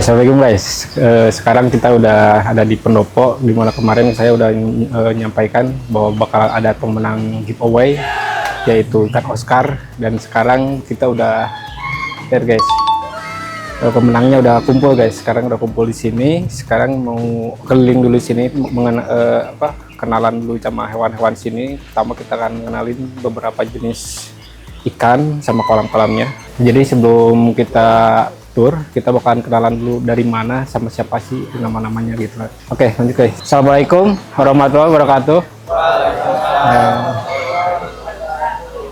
Assalamualaikum guys. Sekarang kita udah ada di pendopo, dimana kemarin saya udah menyampaikan bahwa bakal ada pemenang giveaway yaitu ikan Oscar, dan sekarang kita udah lihat guys, pemenangnya udah kumpul guys. Sekarang udah kumpul di sini. Sekarang mau keliling dulu sini kenalan dulu sama hewan-hewan sini. Pertama kita akan kenalin beberapa jenis ikan sama kolam-kolamnya. Jadi sebelum kita tur, kita bakalan kenalan dulu dari mana sama siapa sih nama-namanya gitu. Oke, lanjut guys. Assalamualaikum warahmatullahi wabarakatuh.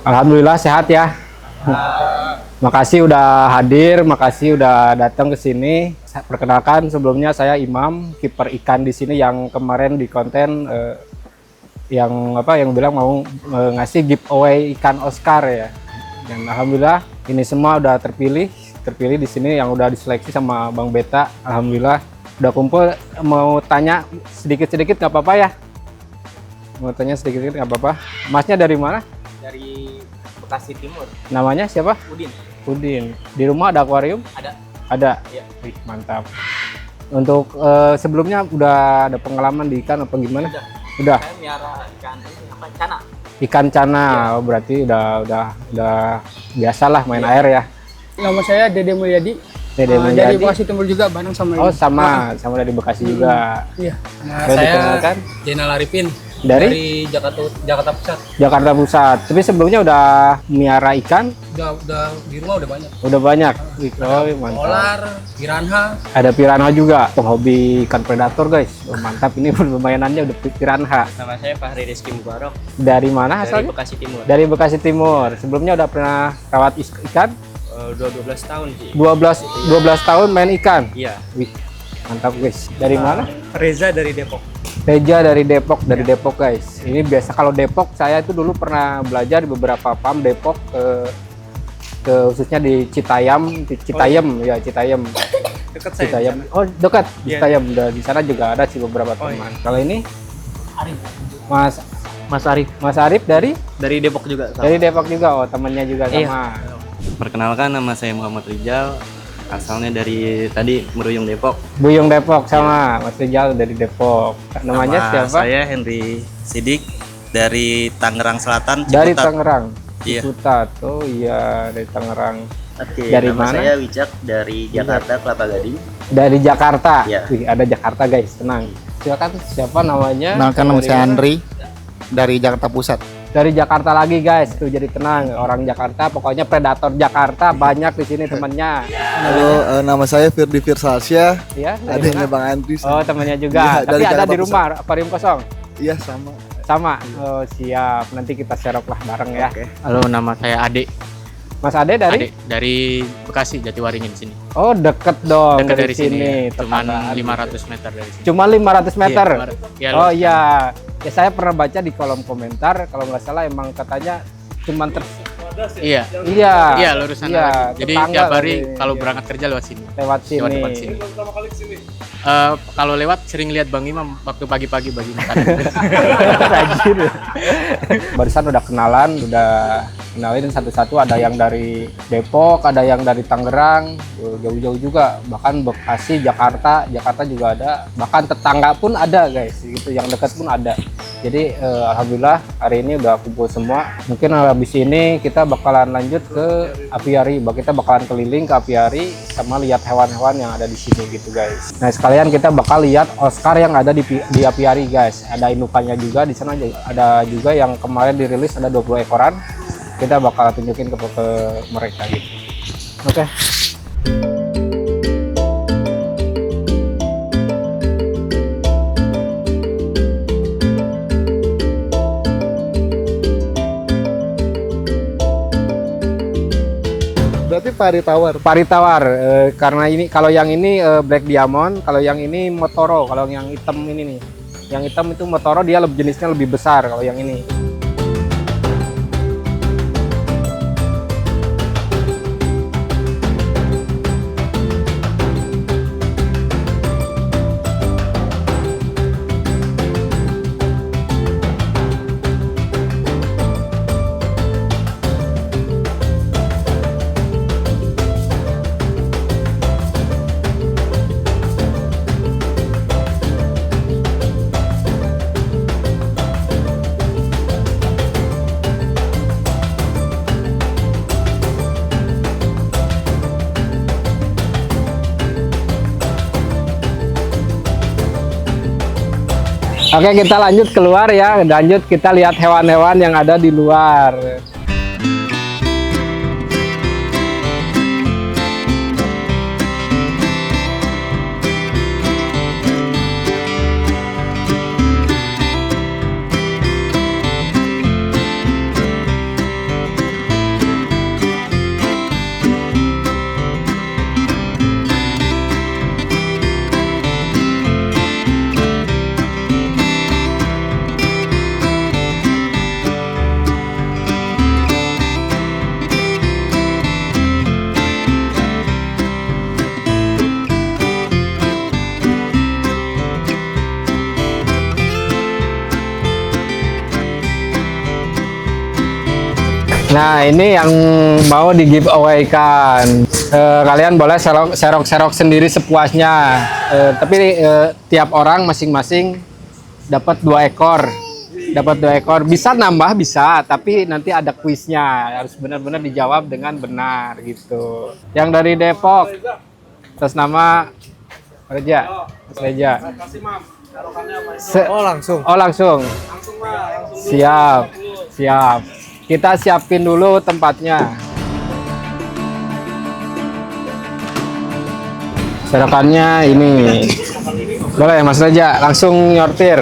Alhamdulillah sehat ya. Makasih udah hadir, makasih udah datang ke sini. Perkenalkan, sebelumnya saya Imam, kiper ikan di sini yang kemarin di konten yang bilang mau ngasih giveaway ikan Oscar ya. Dan alhamdulillah ini semua udah terpilih di sini yang udah diseleksi sama Bang Beta. Alhamdulillah udah kumpul. Mau tanya sedikit-sedikit nggak apa-apa ya? Mau tanya sedikit-sedikit nggak apa-apa. Masnya dari mana? Dari Bekasi Timur. Namanya siapa? Udin. Udin. Di rumah ada akuarium? Ada. Ada? Iya. Wih, mantap. Untuk sebelumnya udah ada pengalaman di ikan apa gimana? Udah. Saya miara ikan apa? Cana. Ikan cana, Iya. Oh, berarti udah biasalah main air ya. Nama saya Dede Mulyadi. Dede Dari Mulyadi. Bekasi Timur juga, bareng sama Oh ini. sama dari Bekasi juga. Iya. Boleh dikenalkan? Jenal Arifin Dari Jakarta Pusat. Jakarta Pusat. Tapi sebelumnya udah miara ikan, Udah di rumah udah banyak. udah banyak. Oh, mantap. Polar, piranha. Ada piranha juga. Penghobi ikan predator guys. Oh, mantap, ini permainannya udah piranha. Nama saya Fahri Rizky Mubarok. Dari mana Dari asalnya? Bekasi Timur. Dari Bekasi Timur. Sebelumnya udah pernah rawat ikan? Udah 12 tahun sih. 12 tahun main ikan. Iya. Wih, mantap guys. Dari mana? Reza dari Depok. Reja dari Depok, Depok guys. Ini biasa kalau Depok, saya itu dulu pernah belajar di beberapa farm Depok, khususnya di Citayam, ya Citayam. Dekat Citayam. Oh, dekat Iya. Citayam. Dan di sana juga ada sih beberapa teman. Kalau ini Arif. Mas Arif dari Depok juga. dari Depok juga. Oh, temannya juga sama. Iya. Perkenalkan, nama saya Muhammad Rijal. Asalnya dari tadi Meruyung Depok. Buyung Depok sama Mas Rijal dari Depok. Namanya Nama siapa? saya Henry Sidik dari Tangerang Selatan, Dari Ciputat. Tangerang. Iya. Ciputat. Oh iya, dari Tangerang. Oke, Dari nama mana? saya Wijak dari Jakarta, Kelapa Gading. Dari Jakarta. Iya. Wih, ada Jakarta guys, tenang. Silakan, siapa namanya? Kenalkan, nama Dari saya mana? Andri dari Jakarta Pusat. Dari Jakarta lagi guys, tuh jadi tenang. Orang Jakarta, pokoknya predator Jakarta banyak di sini temennya. Halo, nama saya Firdi Firsalsya. Ya, dari Adanya mana? Bang Andri. Oh, temennya juga. Iya, Tapi dari ada Jakarta di rumah, akuarium kosong. Iya, sama. Sama. Oh, siap. Nanti kita share lah bareng ya. Oke. Halo, nama saya Ade. Mas Ade dari? Dari Bekasi, Jatiwaringin di sini. Oh, deket dong Dekat dari sini. sini. Cuman Tetanggaan. 500 meter dari sini. Cuma 500 meter. Iya, Oh iya, ya saya pernah baca di kolom komentar, kalau nggak salah emang katanya cuman Iya. iya, Iya, lurus sana. iya, Jadi tetangga tiap hari lagi. kalau Iya. berangkat kerja lewat sini. lewat sini. Lewat depan sini. Kalau lewat sering lihat Bang Imam waktu pagi-pagi bagi makan. Rajin. Barusan udah kenalan, udah kenalin satu-satu. Ada yang dari Depok, ada yang dari Tangerang, jauh-jauh juga. Bahkan Bekasi, Jakarta juga ada. Bahkan tetangga pun ada guys, gitu. Yang dekat pun ada. Jadi alhamdulillah hari ini udah kumpul semua. Mungkin habis ini kita bakalan lanjut ke apiari. Kita bakalan keliling ke apiari sama lihat hewan-hewan yang ada di sini gitu guys. Nah sekalian kita bakal lihat Oscar yang ada di apiari guys. Ada indukannya juga di sana. Ada juga yang kemarin dirilis ada 20 ekoran. Kita bakal tunjukin ke mereka gitu. Oke. Berarti pari tawar. Pari tawar, karena ini kalau yang ini Black Diamond, kalau yang ini Motoro, kalau yang hitam ini nih, yang hitam itu Motoro, dia jenisnya lebih besar kalau yang ini. Oke, kita lanjut keluar ya. Lanjut kita lihat hewan-hewan yang ada di luar. Nah, ini yang mau di giveaway kan. Kalian boleh serok sendiri sepuasnya. Tapi tiap orang masing-masing dapat 2 ekor. Dapat 2 ekor. Bisa nambah bisa, tapi nanti ada kuisnya. Harus benar-benar dijawab dengan benar gitu. Yang dari Depok. Atas nama Reja. Mas Reja. Oh langsung. Oh, langsung. Siap. Siap. Kita siapin dulu tempatnya. Serokannya ini. Boleh Mas Reja, langsung nyortir.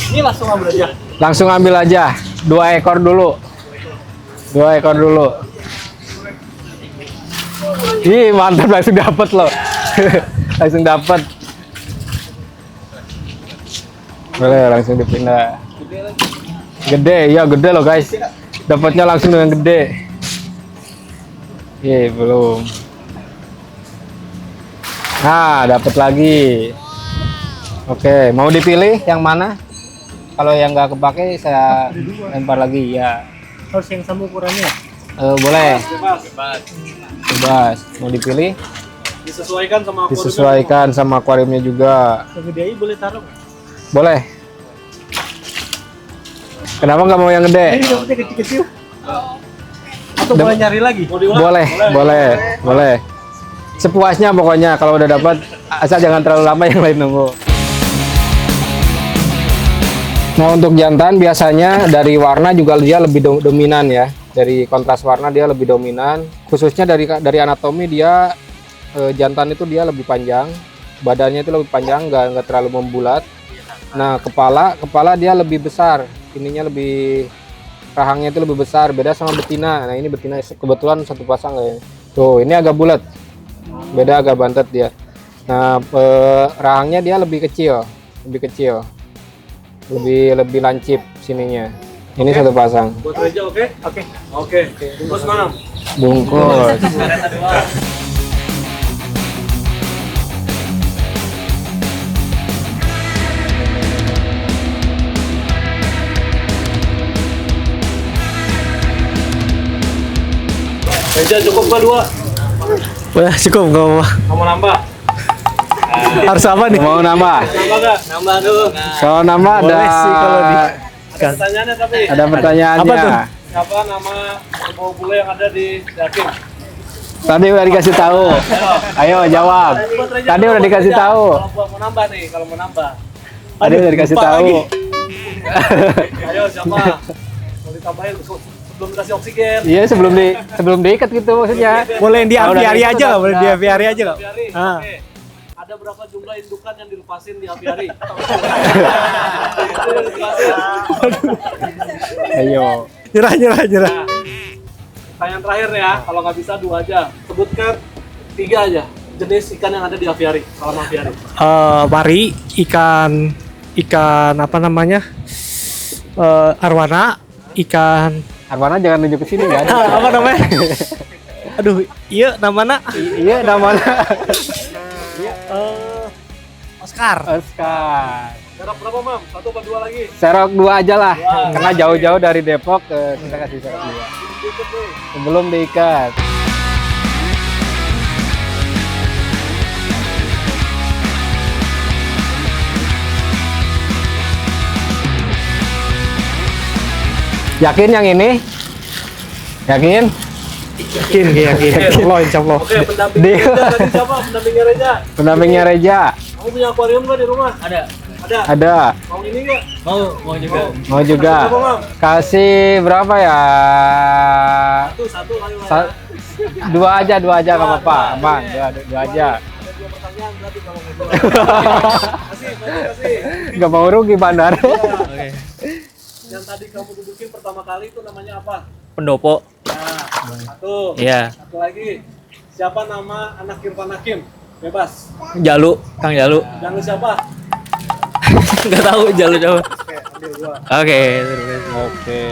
Ini langsung ambil aja. Langsung ambil aja. 2 ekor dulu. 2 ekor dulu. Ih, mantap, langsung dapet loh. Langsung dapet. Boleh langsung dipindah. Gede, ya gede loh guys. Dapatnya langsung dengan gede. Belum. Nah, dapat lagi. Oke, mau dipilih yang mana? Kalau yang nggak kepake saya lempar lagi ya. Harus yang sama ukurannya. Boleh. Bebas. Mau dipilih? Disesuaikan sama akuariumnya juga. Yang gede boleh taruh. Boleh. Kenapa nggak mau yang gede? Ini yang kecil-kecil. Atau boleh nyari lagi? Boleh. Sepuasnya pokoknya, kalau udah dapat asal jangan terlalu lama yang lain nunggu. Nah, untuk jantan biasanya dari warna juga dia lebih dominan ya. Dari kontras warna dia lebih dominan. Khususnya dari anatomi dia jantan itu dia lebih panjang. Badannya itu lebih panjang, nggak terlalu membulat. Nah, kepala dia lebih besar. Ininya rahangnya itu lebih besar, beda sama betina. Nah, ini betina kebetulan satu pasang ya. Tuh, ini agak bulat. Beda, agak bantet dia. Nah, rahangnya dia lebih kecil. Lebih lancip sininya. Ini satu pasang. Buat Reja oke? Oke. Bungkus mana? Bungkus. Reja cukup nggak 2? Udah cukup, nggak apa. Mau nambah? Harus apa nih? Mau nambah? Nambah nggak? Nambah dulu. Kalau nambah ada Ada pertanyaannya tapi. ada pertanyaannya. Apa tuh? Siapa nama kerbau bule yang ada di Dakim? Tadi udah dikasih tahu. Ayo jawab. Tadi udah dikasih tahu. Kalau gua mau nambah nih, kalau mau nambah. Tadi udah dikasih tahu. Ayo siapa? Mau ditambahin sebelum dikasih oksigen. Iya, sebelum diikat gitu maksudnya. Boleh yang di Kalau udah aviari diikat aja nggak? udah- Boleh di aviari aja nggak? Aviari. Ah. Oke. Ada berapa jumlah indukan yang dilepasin di aviari? Ayo. Nyerah. Nah, pertanyaan terakhir ya, kalau nggak bisa 2 aja. Sebutkan 3 aja jenis ikan yang ada di aviari, kolam aviari. Pari, ikan apa namanya? Arwana, ikan Arwana jangan nunjuk ke sini kan? apa namanya? Aduh, iya namanya Iya, namanya Oscar. Oscar. Serap berapa, Mam? 1 atau 2 lagi? Serok 2 aja lah. Karena jauh-jauh dari Depok, kita kasih serok 2. Sebelum diikat. Yakin yang ini? Yakin? Yakin. Insya Allah. Oke, pendampingnya Reja tadi siapa? Pendampingnya Reja. Pendampingnya Reja. Kamu Kamu punya akuarium nggak di rumah? Ada. Ada. Mau ini nggak? Mau juga. Mau juga. Berapa, Mam? Kasih berapa ya? Satu kali lah. Dua aja nggak apa-apa. Aman, dua aja. Ada 2 pertanyaan berarti kalau nggak jawab. Kasih. Nggak mau rugi bandar. Oke. Yang tadi kamu dudukin pertama kali itu namanya apa? Pendopo. Nah, satu. Iya. Satu lagi. Siapa nama anak Irfan Hakim? Bebas. Jalu, Kang Jalu. Yang lu siapa? Enggak tahu Jalu jauh. Oke, ambil 2. Oke. Oke.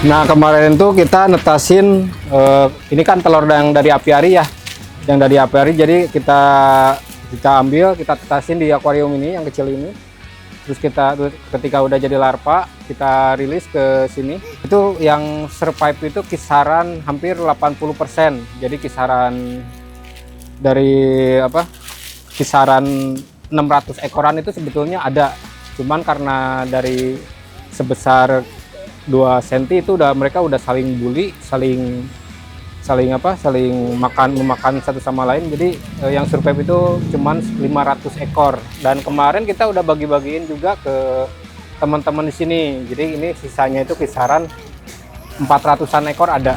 Nah kemarin tuh kita netasin ini kan telur yang dari apiari ya, yang dari apiari. Jadi kita ambil, kita tetasin di akuarium ini yang kecil ini. Terus ketika udah jadi larva kita rilis ke sini. Itu yang survive itu kisaran hampir 80%. Jadi kisaran dari kisaran 600 ekoran itu sebetulnya ada. Cuman karena dari sebesar 2 cm itu mereka udah saling bully, saling memakan satu sama lain. Jadi yang survive itu cuman 500 ekor. Dan kemarin kita udah bagi-bagiin juga ke teman-teman di sini. Jadi ini sisanya itu kisaran 400-an ekor ada.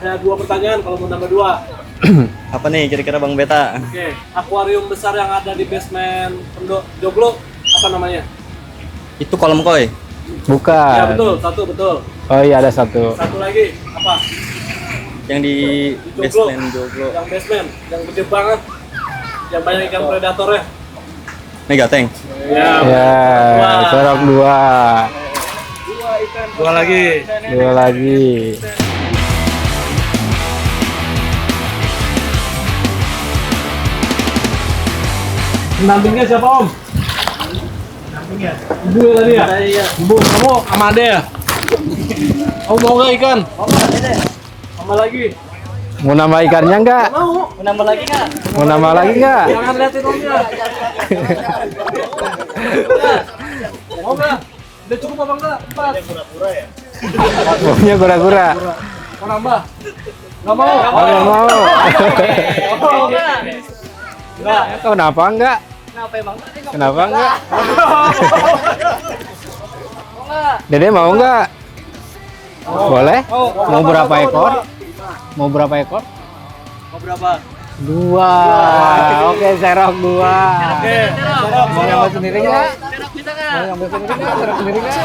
Ada 2 pertanyaan kalau mau nambah 2. Apa nih kira-kira Bang Beta? Oke, akuarium besar yang ada di basement Joglo apa namanya? Itu kolam koi. Bukan. Ya betul, satu betul. Oh iya ada satu. Satu lagi apa? Yang di Joglo. basement Joglo. Yang basement, yang gede banget, yang banyak ikan predatornya. Megateng. Ya. Ya, sorok 2. 2 lagi. 2 lagi. Pendampingnya siapa Om? Pendampingnya? Ibu ya tadi ya? Iya. Ibu, kamu sama Ade ya? Kamu mau nggak ikan? Mau nggak Ade? Sama lagi? Mau nambah ikannya nggak? Mau. Mau nambah lagi nggak? Mau nambah lagi nggak? Jangan liatin Omnya. Mau nggak? Udah cukup apa enggak? 4. Pura-pura ya? Maunya kura-kura. Mau nambah? Nggak mau? Oh, nggak mau. Mau nggak? Nggak. Kenapa enggak? Kenapa emang? Kenapa enggak? Dede mau enggak? Boleh? Mau berapa ekor? Mau berapa ekor? Mau berapa? 2. Oke, serok 2. Oke. Mau ngambil sendiri enggak? Mau ngambil sendiri enggak? Serok sendiri enggak?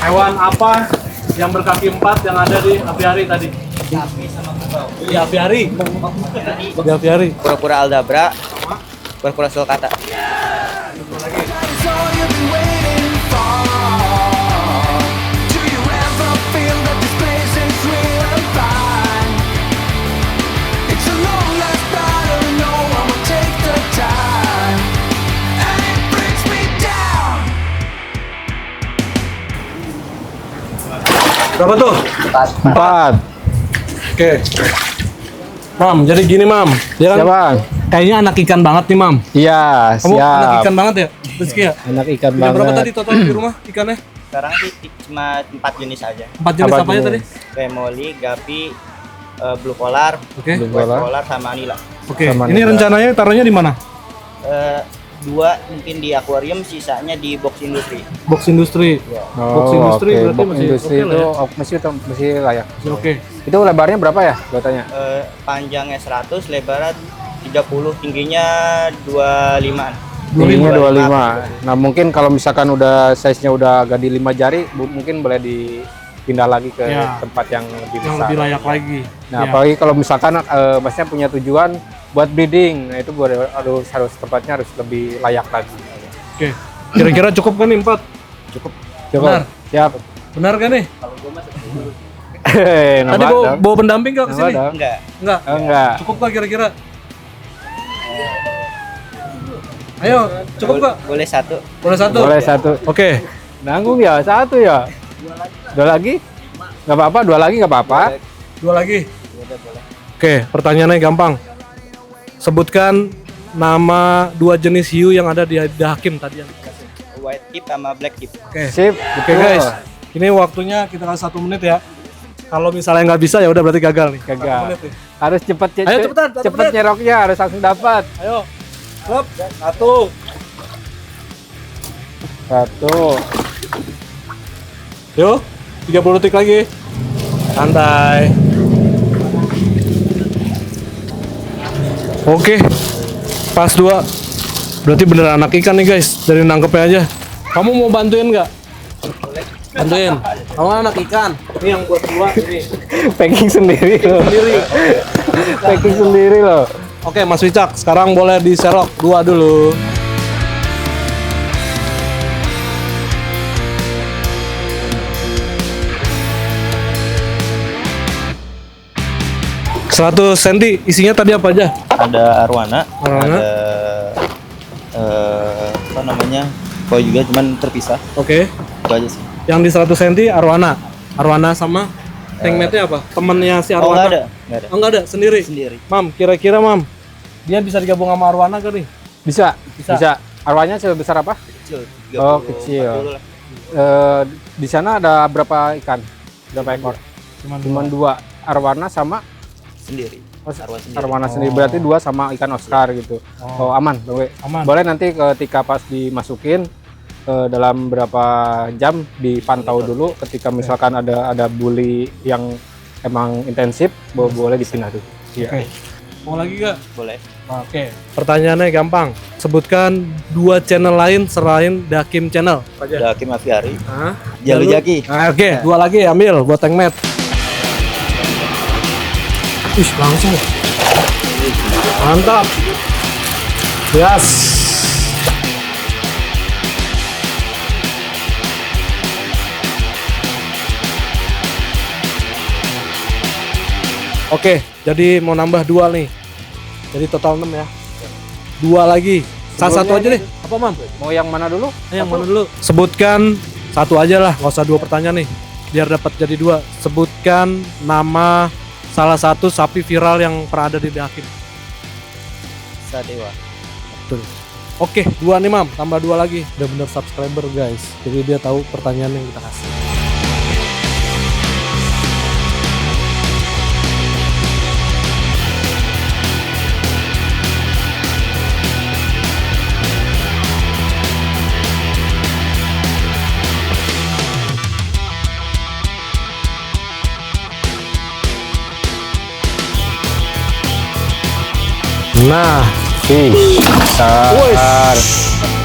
Hewan apa yang berkaki 4 yang ada di apiari tadi? Di apiari. Di apiari. Kura-kura aldabra, kura-kura sulcata. It's a long last battle. Berapa tuh? 4. Oke. Mam, jadi gini Mam. Dia kan Siapa? kayaknya anak ikan banget nih Mam. Iya, Kamu anak siap. ikan banget ya? Rizky ya? Anak ikan Punya berapa banget. tadi total di rumah ikannya? Sekarang sih cuma 4 jenis aja. 4 jenis Apa apa aja jenis? tadi? Remoli, gapi, blue collar, Oke. Blue white collar. collar sama nila. Oke. Sama Ini nih, rencananya taruhnya di mana? 2 mungkin di akuarium, sisanya di box industri. Box industri. Box industri oke. berarti Box masih industri oke lah itu ya? masih layak. Oke. Itu lebarnya berapa ya? Gua tanya. Panjangnya 100, lebarnya 30, tingginya 25. Tingginya 25. Nah, mungkin kalau misalkan udah size-nya udah agak di 5 jari, mungkin boleh dipindah lagi ke Ya. tempat yang lebih Yang besar. lebih layak lagi. Nah, Ya. apalagi kalau misalkan masnya punya tujuan buat breeding, nah itu harus tempatnya harus lebih layak lagi. Oke. Kira-kira cukup kan nih 4? Cukup. Benar. Siap. Benar kan nih? Hehehe, Tadi bawa pendamping gak ke sini? Enggak. Enggak. Enggak. Cukup gak kira-kira? Ayo, cukup gak? Boleh 1. Boleh 1? Boleh 1. Oke. Nanggung ya, 1 ya. 2 lagi? Nggak apa-apa, 2 lagi nggak apa-apa. 2 lagi. Oke, pertanyaannya gampang. Sebutkan nama 2 jenis hiu yang ada di hakim tadi. White tip sama black tip. Oke. Sip. Oke guys, ini waktunya kita kasih 1 menit ya. Kalau misalnya nggak bisa ya udah berarti gagal nih. 1 Gagal. menit nih. Harus cepet Ayo, cepetan, 1 cepet menit. nyeroknya, harus langsung dapat. Ayo. Klub. 1. 1. Yuk, 30 detik lagi. Santai. Oke. Pas 2. Berarti beneran anak ikan nih guys, dari nangkepnya aja. Kamu mau bantuin nggak? Bantuin. Kamu anak ikan. Ini yang buat 2 ini. Packing sendiri loh. Packing sendiri loh. Oke, Mas Wicak, sekarang boleh diserok 2 dulu. Seratus senti, isinya tadi apa aja? Ada arwana, Arwana. ada apa namanya? Koi juga cuman terpisah. Oke. Itu aja sih. Yang di 100 senti arwana. Arwana sama tank mate-nya apa? Temennya si Oh, arwana. enggak ada. Enggak ada. Oh, enggak ada, sendiri. Sendiri. Mam, kira-kira Mam, dia bisa digabung sama arwana gak nih? Bisa, Bisa. bisa. Arwahnya sebesar apa? Kecil. Oh, 30, kecil. 40 lah. Di sana ada berapa ikan? Berapa ekor? Cuman 2. Arwana sama Sendiri. Arwana sendiri. arwana sendiri. Berarti 2 sama ikan Oscar gitu. Oh, aman, Bang. Aman. Boleh nanti ketika pas dimasukin dalam berapa jam dipantau dulu. Ketika misalkan ada bully yang emang intensif, boleh dipindah dulu. Iya. Oke. Mau lagi gak? Boleh. Oke. Pertanyaannya gampang. Sebutkan 2 channel lain selain Dakim Channel. Ada Hakim Aviari. Hah? Jalu Jaki. Oke, 2 lagi ambil buat tank mat. Ih, langsung. Mantap. Yes. Oke, jadi mau nambah 2 nih. Jadi total 6 ya. 2 lagi. Salah satu aja deh. Apa, Mam? Mau yang mana dulu? Yang mana dulu? Sebutkan 1 aja lah, nggak usah 2 pertanyaan nih. Biar dapat jadi 2. Sebutkan nama salah satu sapi viral yang pernah ada di Hakim. Sadewa. Betul. Oke, 2 nih Mam, tambah 2 lagi. Udah bener subscriber guys. Jadi dia tahu pertanyaan yang kita kasih. Nah, Fish. Besar.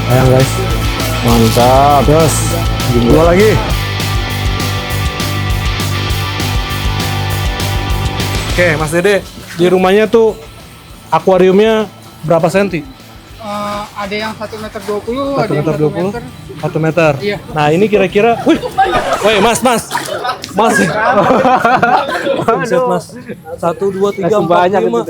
sayang guys. Mantap. Terus, 2 lagi. Oke, Mas Dede, di rumahnya tuh akuariumnya berapa senti? Ada yang 1,20 m, 1 ada yang meter 1 20, meter. 1 meter. Iya. Nah ini kira-kira, woi mas. Buset, mas. 1, 2, 3, 4, 5.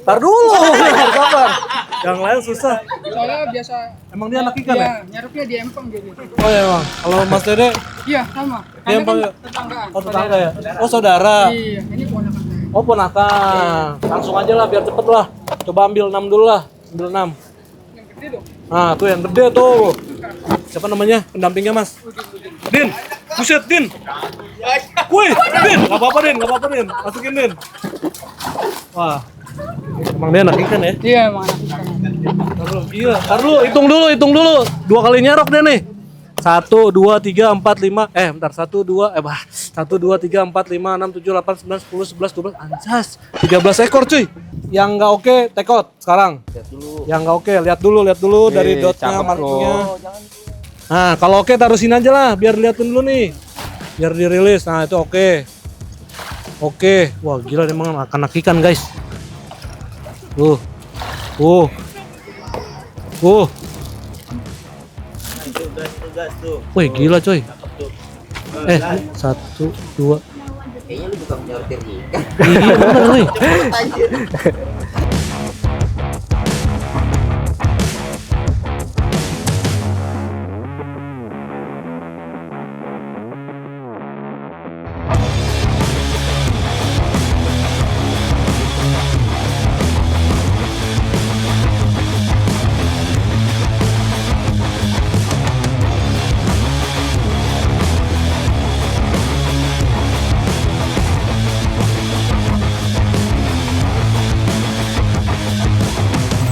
Tar dulu, sabar. Yang lain susah. Soalnya biasa. Emang dia anak ikan ya? Iya, nyarupnya di empang gitu. Oh ya emang. Kalau Mas Dede, Iya, sama. dia Karena empang. kan tetanggaan. Oh tetangga ya? Oh saudara. Iya, ini ponakan saya. Oh ponakan. Langsung aja lah biar cepet lah. Coba ambil 6 dulu lah. Ambil 6. Yang gede dong. Nah tuh yang gede tuh. Siapa namanya? Pendampingnya mas? Din. Buset Din. Wih Din. Gak apa-apa Din. Masukin Din. Wah. Emang dia anak ikan ya? Iya, emang anak ikan. Gila. Ntar dulu, hitung dulu. 2 kali nyerok deh nih. 1, 2, 3, 4, 5. Bentar. 1, 2, 3, 4, 5, 6, 7, 8, 9, 10, 11, 12. Anjas. 13 ekor cuy. Yang nggak oke, take out sekarang. Yang nggak oke, lihat dulu dari dotnya, markingnya. Nah, kalau oke taruh sini aja lah, biar liatin dulu nih. Biar dirilis. Nah, itu oke. Oke. Wah, gila emang anak ikan, guys. Tugas tuh. Wih, gila coy. 1, 2. Kayaknya lu bukan nyortir ikan. Iya, bener nih.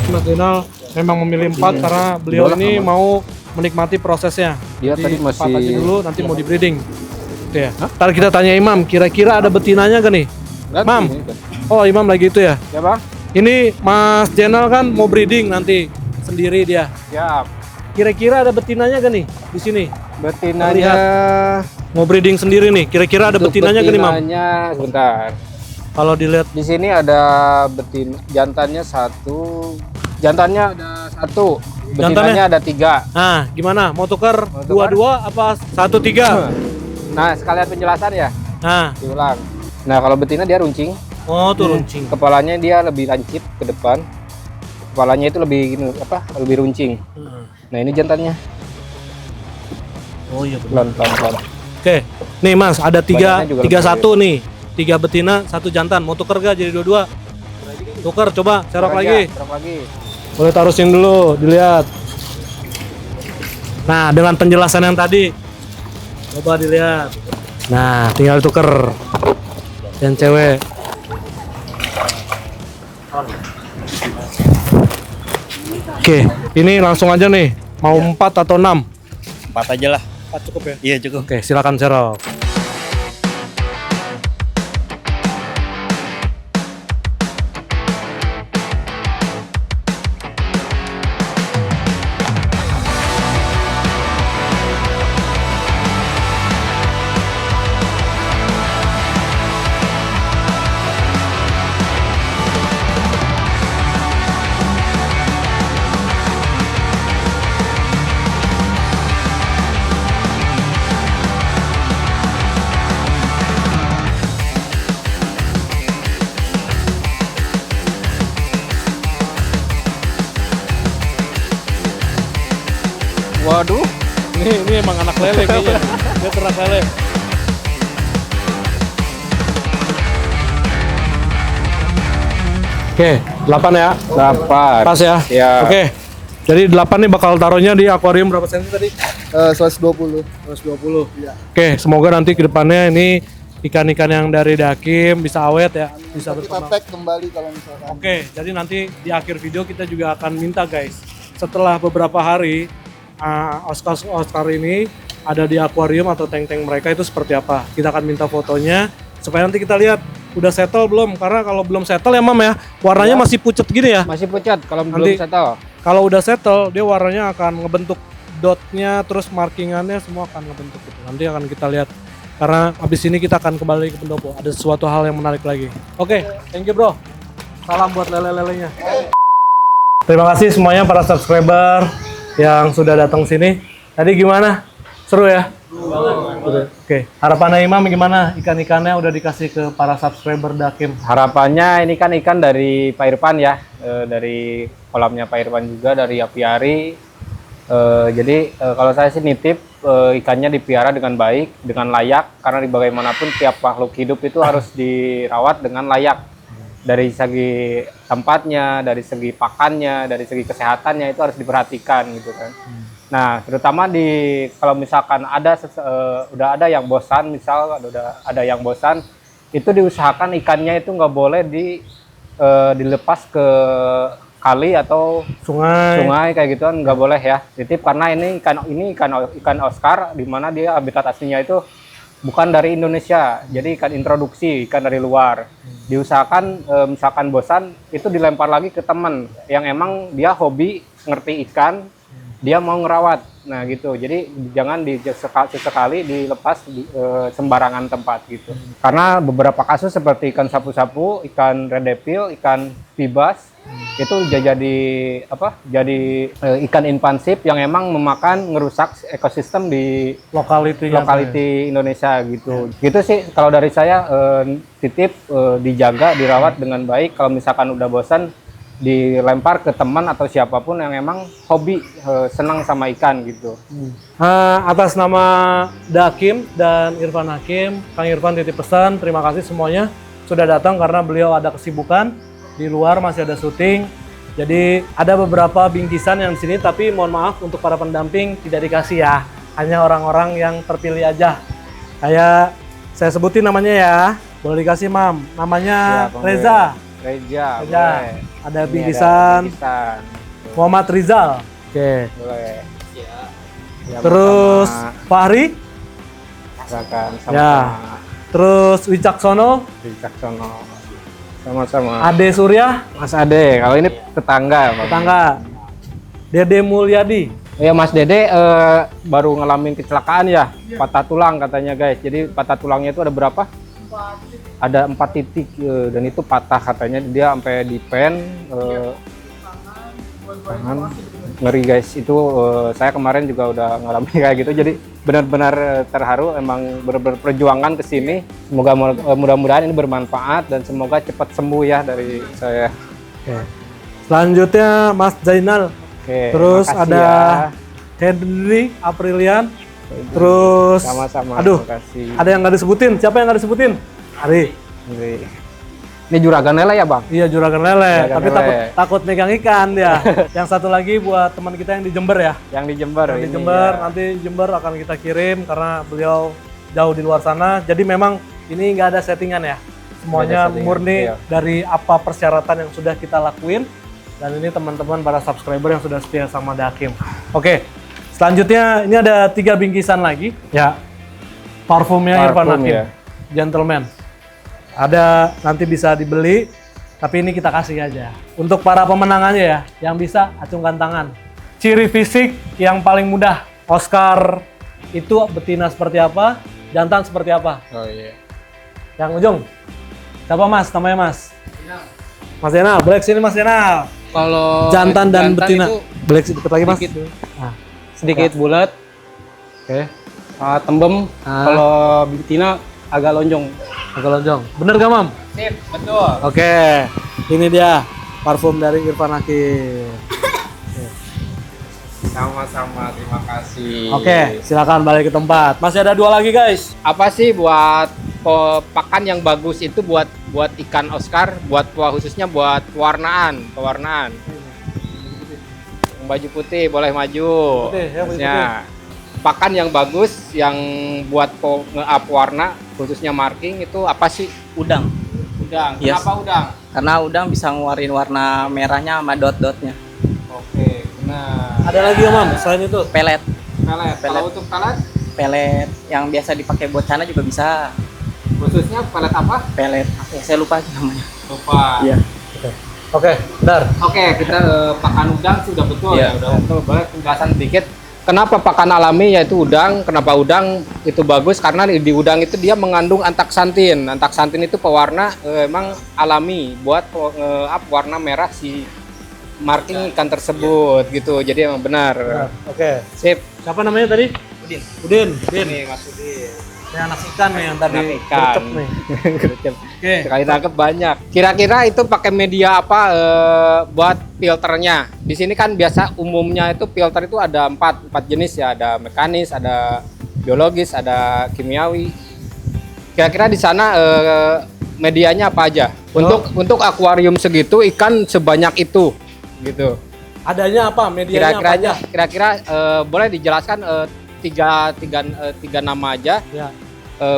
Mas Denal memang memilih 4 karena beliau ini mau menikmati prosesnya. Dia Jadi tadi masih 4 aja dulu, nanti mau di breeding. Gitu ya. Ntar kita tanya Imam, kira-kira ada betinanya gak nih? Mam. Oh Imam lagi itu ya? Ya bang? Ini Mas Jenal kan mau breeding nanti sendiri dia. Siap. Kira-kira ada betinanya gak nih di sini? Betinanya Mau breeding sendiri nih. Kira-kira ada untuk betinanya gak nih Mam? betinanya, sebentar. Kalau dilihat Di sini ada jantannya 1, jantannya ada 1, betinanya ada 3. nah gimana? Mau tuker tukar? 2-2 apa 1-3? Nah sekalian penjelasan ya, Nah, diulang. Nah kalau betina dia runcing, oh tuh runcing. kepalanya dia lebih lancip ke depan, kepalanya itu lebih lebih runcing. Nah ini jantannya, Oh iya benar. pelan. Oke, nih Mas ada Badannya juga 3-1 nih, 3 betina, 1 jantan. Mau tuker gak jadi 2-2? Tuker, coba serok lagi. Serok lagi. Boleh taruh sini dulu, dilihat. Nah, dengan penjelasan yang tadi, coba dilihat. Nah, tinggal tuker. Yang cewek. Oke, ini langsung aja nih. Mau 4 atau 6? 4 aja lah. 4 cukup ya? Iya cukup. Oke, silakan serok. Waduh, Ini emang anak lele kayaknya. Dia ternak lele. Oke, 8 ya. 8. Pas ya. Ya. Oke. Jadi 8 nih bakal taruhnya di akuarium berapa senti tadi? 120. 120. Oke, semoga nanti ke depannya ini ikan-ikan yang dari Dakim bisa awet ya, bisa Kita berkembang. tag kembali kalau misalkan. Oke, jadi nanti di akhir video kita juga akan minta guys, setelah beberapa hari Oscar ini ada di akuarium atau tank-tank mereka itu seperti apa. Kita akan minta fotonya supaya nanti kita lihat udah settle belum, karena kalau belum settle ya Mam ya, warnanya masih pucet gini ya. Masih pucat kalau Nanti- belum settle. Kalau udah settle dia warnanya akan ngebentuk dotnya, terus markingannya semua akan ngebentuk gitu. Nanti akan kita lihat. Karena abis ini kita akan kembali ke pendopo. Ada sesuatu hal yang menarik lagi. Oke, thank you bro. Salam buat lele-lelenya. Terima kasih semuanya para subscriber yang sudah datang sini. Tadi gimana? Seru ya? Oke, harapannya Imam gimana? Ikan-ikannya udah dikasih ke para subscriber Dakim. Harapannya ini kan ikan dari Pak Irfan ya, dari kolamnya Pak Irfan juga, dari apiari. Jadi kalau saya sih nitip ikannya dipelihara dengan baik, dengan layak, karena di bagaimanapun tiap makhluk hidup itu harus dirawat dengan layak. Dari segi tempatnya, dari segi pakannya, dari segi kesehatannya itu harus diperhatikan gitu kan. Nah, terutama kalau misalkan udah ada yang bosan, misal udah ada yang bosan, itu diusahakan ikannya itu nggak boleh dilepas ke kali atau sungai kayak gituan, nggak boleh ya. Titip karena ini ikan Oscar, di mana dia habitat aslinya itu bukan dari Indonesia, jadi ikan introduksi, ikan dari luar. Diusahakan misalkan bosan itu dilempar lagi ke teman yang emang dia hobi ngerti ikan, dia mau ngerawat. Nah gitu, jadi jangan sesekali dilepas sembarangan tempat gitu. Karena beberapa kasus seperti ikan sapu-sapu, ikan red devil, ikan pibas itu jadi ikan invasif yang emang ngerusak ekosistem di lokality Indonesia gitu. Gitu sih kalau dari saya, titip dijaga, dirawat dengan baik. Kalau misalkan udah bosan dilempar ke teman atau siapapun yang emang hobi senang sama ikan gitu. Atas nama Dakim dan Irfan Hakim, Kang Irfan titip pesan, terima kasih semuanya sudah datang karena beliau ada kesibukan. Di luar masih ada syuting, jadi ada beberapa bingkisan yang di sini, tapi mohon maaf untuk para pendamping tidak dikasih ya, hanya orang-orang yang terpilih aja. Kayak saya sebutin namanya ya, boleh dikasih Mam, namanya Ya, Reza. Boleh. Ada Ini bingkisan bingkisan. Muhammad Rizal. Oke. Boleh. Ya, Terus Fahri. silakan Ya. Terus Wicaksono. Wicaksono. Sama-sama. Ade Surya. Mas Ade, kalau ini tetangga. Bang. Tetangga. Dede Mulyadi. Ya Mas Dede baru ngalamin kecelakaan ya, patah tulang katanya guys. Jadi patah tulangnya itu ada berapa? Ada 4 titik dan itu patah katanya, dia sampai di pen tangan. Ngeri guys, itu saya kemarin juga udah ngalamin kayak gitu, jadi benar-benar terharu, emang berperjuangan ke sini. Semoga mudah-mudahan ini bermanfaat dan semoga cepat sembuh ya dari saya. Oke. Selanjutnya Mas Zainal. Oke, Terus makasih ada ya. Henry Aprilian. Terus Sama-sama. aduh, terima kasih. ada yang nggak disebutin. Siapa yang nggak disebutin? Ari. Ini juragan lele ya Bang? Iya, juragan lele. Juragan Tapi lele. takut megang ikan dia. Yang satu lagi buat teman kita yang di Jember ya. Yang di Jember. Yang di ini Jember, ya. nanti Jember akan kita kirim karena beliau jauh di luar sana. Jadi memang ini nggak ada settingan ya. Semuanya Nggak ada settingan, murni iya. dari apa persyaratan yang sudah kita lakuin. Dan ini teman-teman para subscriber yang sudah setia sama Dakim. Oke, selanjutnya ini ada 3 bingkisan lagi. Ya, parfumnya Irfan Parfum, Hakim. ya. Gentleman. Ada nanti bisa dibeli, tapi ini kita kasih aja. Untuk para pemenangannya ya, yang bisa acungkan tangan. Ciri fisik yang paling mudah. Oscar itu betina seperti apa, jantan seperti apa. Oh iya. Yang ujung. Siapa Mas? Namanya Mas? Mas Yenal, balik sini Mas Yenal. Kalau Jantan dan betina. itu Balik sedikit lagi Mas. sedikit. Nah, sedikit bulat, oke. tembem. Ah. Kalau betina agak lonjong. Agak lonjong. Bener gak Mam? Sip, betul. Oke. Ini dia parfum dari Irfan Hakim. Sama-sama, terima kasih. Oke, silakan balik ke tempat. Masih ada 2 lagi guys. Apa sih buat pakan yang bagus itu buat ikan Oscar, khususnya buat pewarnaan. Baju putih boleh maju. Putih, ya, baju Maksudnya, pakan yang bagus yang buat nge-up warna khususnya marking itu apa sih? Udang. Udang. Yes. Kenapa udang? Karena udang bisa ngeluarin warna merahnya sama dot-dotnya. Oke, benar. Ada lagi ya Mam, selain itu? Pelet. Pelet. Kalau untuk pelet Pelet yang biasa dipakai buat cana juga bisa. khususnya pelet apa? Pelet. Apa ya? Saya lupa namanya. Lupa. Iya. Oke, benar. Oke, kita pakan udang sudah betul Iya. ya, udah betul. Boleh penjelasan sedikit. Kenapa pakan alami yaitu udang? Kenapa udang itu bagus? Karena di udang itu dia mengandung antaksantin. Antaksantin itu pewarna emang alami buat up warna merah si marking ikan tersebut gitu. Jadi emang benar. Oke. Sip. Siapa namanya tadi? Udin. Udin. Ini Mas Udin. Ini anak ikan nih yang tadi Anak ikan. gercep nih. Gercep. Oke. Sekali tangkep banyak. Kira-kira itu pakai media apa buat filternya? Di sini kan biasa umumnya itu filter itu ada empat jenis ya. Ada mekanis, ada biologis, ada kimiawi. Kira-kira di sana medianya apa aja? Untuk akuarium segitu ikan sebanyak itu gitu. Adanya apa? Medianya apa aja? Kira-kira boleh dijelaskan tiga nama aja. Ya.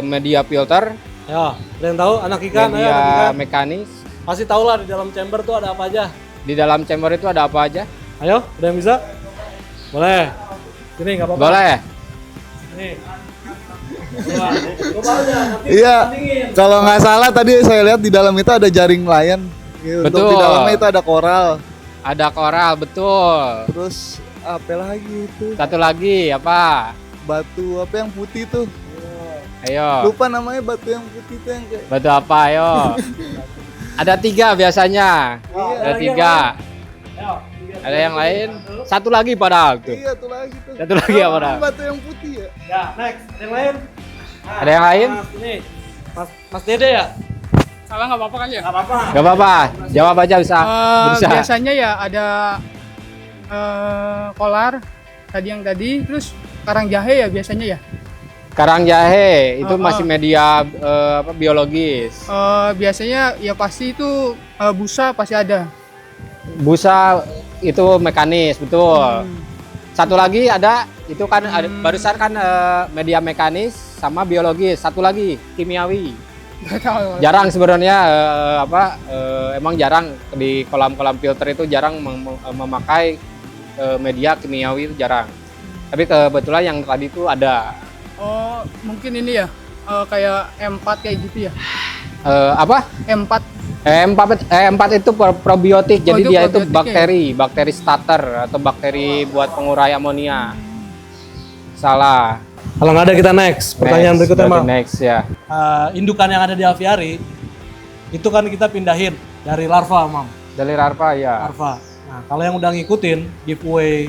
Media filter, Ya, ada yang tahu anak ikan, ayo media anak ikan. mekanis. Pasti tahu lah di dalam chamber tuh ada apa aja. Di dalam chamber itu ada apa aja? Ayo, ada yang bisa? Boleh. Sini nggak apa-apa. Boleh. Nih. Coba aja, nanti Iya. bandingin. Kalau nggak salah tadi saya lihat di dalam itu ada jaring nelayan. Gitu. Untuk Betul. di dalamnya itu ada koral. Ada koral, betul. Terus apa lagi itu? Satu lagi apa? Batu apa yang putih tuh? Ayo. Lupa namanya batu yang putih tuh yang kayak. Batu apa? Ayo. Ada 3 biasanya. Ada 3. Ayo, Ada yang lain? Satu lagi padahal tuh. Iya tuh lagi tuh. Satu lagi apa dah? Batu yang putih ya. Ya, next. Ada yang lain? Ada yang lain? Mas, ini. Mas Dede ya? Salah nggak apa-apa kan ya? Nggak apa-apa. Gak apa-apa. Jawab aja bisa. Bisa. Biasanya ya ada kolar tadi, terus karang jahe ya biasanya ya. Karang jahe itu Oh, masih media biologis. Biasanya ya pasti itu busa pasti ada. Busa itu mekanis, betul. Satu lagi ada itu kan barusan kan media mekanis sama biologis. Satu lagi kimiawi. Nggak tahu. Jarang sebenarnya emang jarang di kolam-kolam filter itu jarang memakai media kimiawi itu jarang. Tapi kebetulan yang tadi itu ada. Oh, mungkin ini ya kayak M4 kayak gitu ya. Apa? M4. E4 itu probiotik, jadi itu dia itu probiotiknya bakteri starter atau bakteri buat pengurai amonia. Salah. Kalau nggak ada kita next. Pertanyaan berikutnya, berarti Mam. next ya. Indukan yang ada di aviary itu kan kita pindahin dari larva, Mam. Dari larva ya. Larva. Nah, kalau yang udah ngikutin giveaway,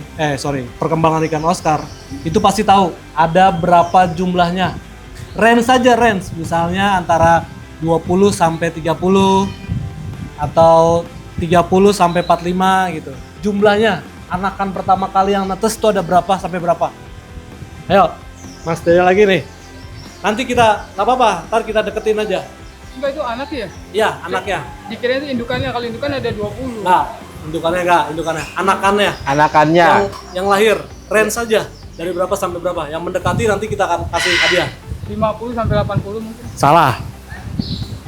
perkembangan ikan Oscar, itu pasti tahu ada berapa jumlahnya. Range saja range, misalnya antara 20 sampai 30 atau 30 sampai 45 gitu. Jumlahnya, anakan pertama kali yang netes itu ada berapa sampai berapa? Ayo, Mas Dede lagi nih. Nanti kita, nggak apa-apa, ntar kita deketin aja. Enggak itu anak ya? Iya, anaknya. Dikira itu indukannya, kalau indukan ada 20. Nggak, indukannya. Anakannya. Anakannya. Yang lahir, range saja. Dari berapa sampai berapa? Yang mendekati nanti kita akan kasih hadiah. 50 sampai 80 mungkin. Salah.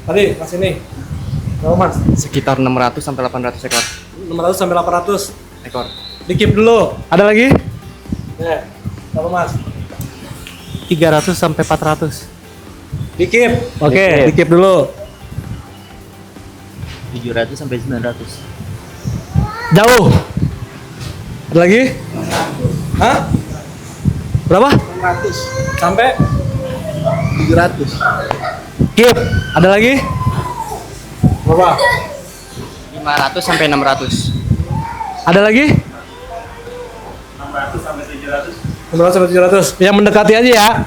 Tadi, Mas ini. Berapa, Mas? Sekitar 600 sampai 800 ekor. 600 sampai 800. Ekor. Di-keep dulu. Ada lagi? Ya. Berapa, Mas? 300 sampai 400. Di-keep. Oke, di-keep dulu. 700 sampai 900. Jauh. Ada lagi? Hah? Berapa? 600, Sampai 700. keep. Ada lagi? Berapa? 500 sampai 600. Ada lagi? 600 sampai 700. Yang mendekati aja ya.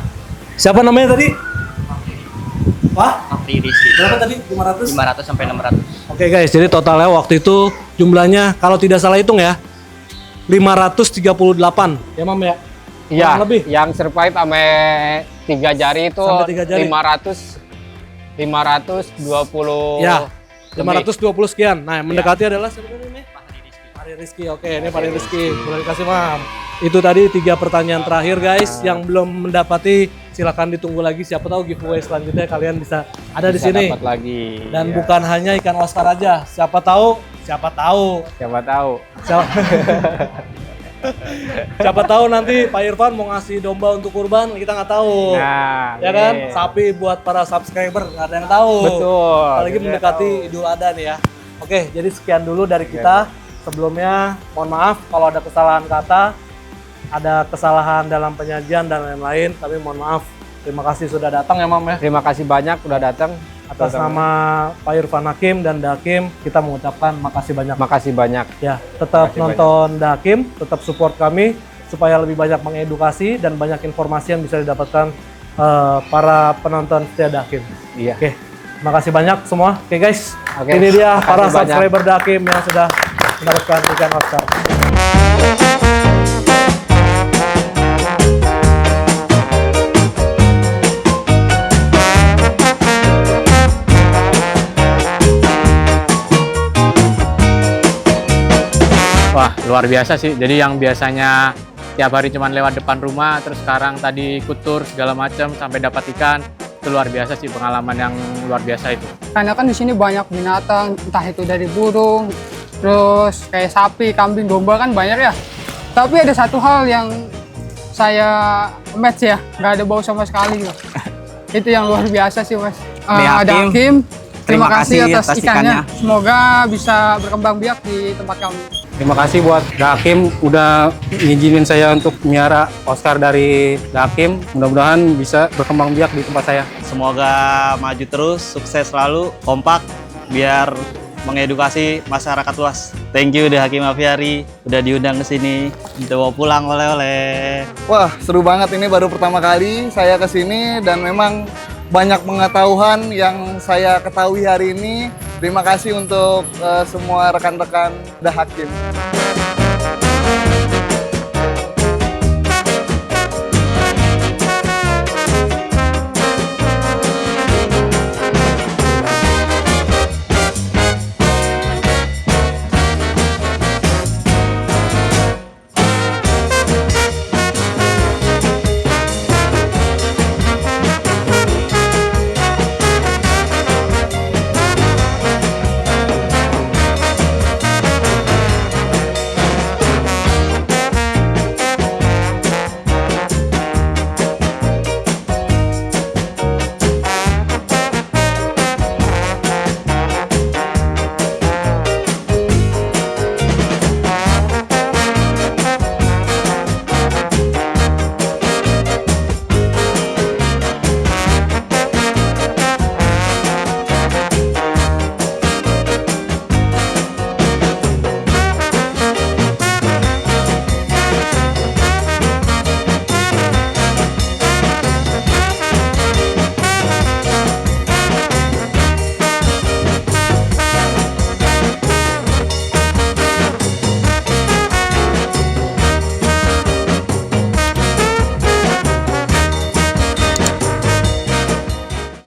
Siapa namanya tadi? Wah, Afri Rizky. berapa tadi? 500? 500 sampai 600. Oke guys, jadi totalnya waktu itu jumlahnya kalau tidak salah hitung ya 538 ya Mam ya? Iya. Kurang lebih. Yang survive sampai 3 jari itu Sampai 3 jari. 520. Ya, lebih. 520 sekian. Nah, yang mendekati adalah siapa tadi ini? Fahri Rizky. Oke, ini Fahri Rizky. Boleh dikasih Mam. Itu tadi 3 pertanyaan terakhir guys. Yang belum mendapati silakan ditunggu lagi. Siapa tahu giveaway selanjutnya kalian bisa ada di Bisa sini. dapat lagi. Dan Iya. bukan hanya ikan Oscar aja. Siapa tahu Siapa tahu. Siapa, siapa tahu nanti Pak Irfan mau ngasih domba untuk kurban, kita nggak tahu. Nah, Ya kan? nih. Sapi buat para subscriber, nggak ada yang tahu. Betul. Apalagi Kita mendekati tahu. Idul Adha nih ya. Oke, jadi sekian dulu dari kita. Sebelumnya, mohon maaf kalau ada kesalahan kata, ada kesalahan dalam penyajian dan lain-lain, tapi mohon maaf. Terima kasih sudah datang ya Mam ya. Terima kasih banyak udah datang. Atas nama Pak Irfan Hakim dan Dakim, kita mengucapkan makasih banyak. Makasih banyak. Ya, tetap Makasih nonton Dakim, tetap support kami supaya lebih banyak mengedukasi dan banyak informasi yang bisa didapatkan para penonton setia Dakim. Iya. Oke, makasih banyak semua. Oke guys, Oke, ini dia makasih para banyak. subscriber Dakim yang sudah mendapatkan ikan Oscar. Wah, luar biasa sih. Jadi yang biasanya tiap hari cuman lewat depan rumah, terus sekarang tadi ikut tur segala macam sampai dapat ikan. Itu luar biasa sih, pengalaman yang luar biasa itu. Karena kan di sini banyak binatang, entah itu dari burung, terus kayak sapi, kambing, domba kan banyak ya. Tapi ada satu hal yang saya match ya, nggak ada bau sama sekali loh. Itu yang luar biasa sih mas. Ada Hakim, terima kasih atas ikannya. Semoga bisa berkembang biak di tempat kami. Terima kasih buat Dakim udah ngizinin saya untuk miara Oscar dari Dakim. Mudah-mudahan bisa berkembang biak di tempat saya. Semoga maju terus, sukses selalu, kompak, biar mengedukasi masyarakat luas. Thank you udah Hakim Aviari, udah diundang ke sini, dibawa pulang oleh-oleh. Wah, seru banget, ini baru pertama kali saya ke sini dan memang banyak pengetahuan yang saya ketahui hari ini. Terima kasih untuk semua rekan-rekan The Hakim.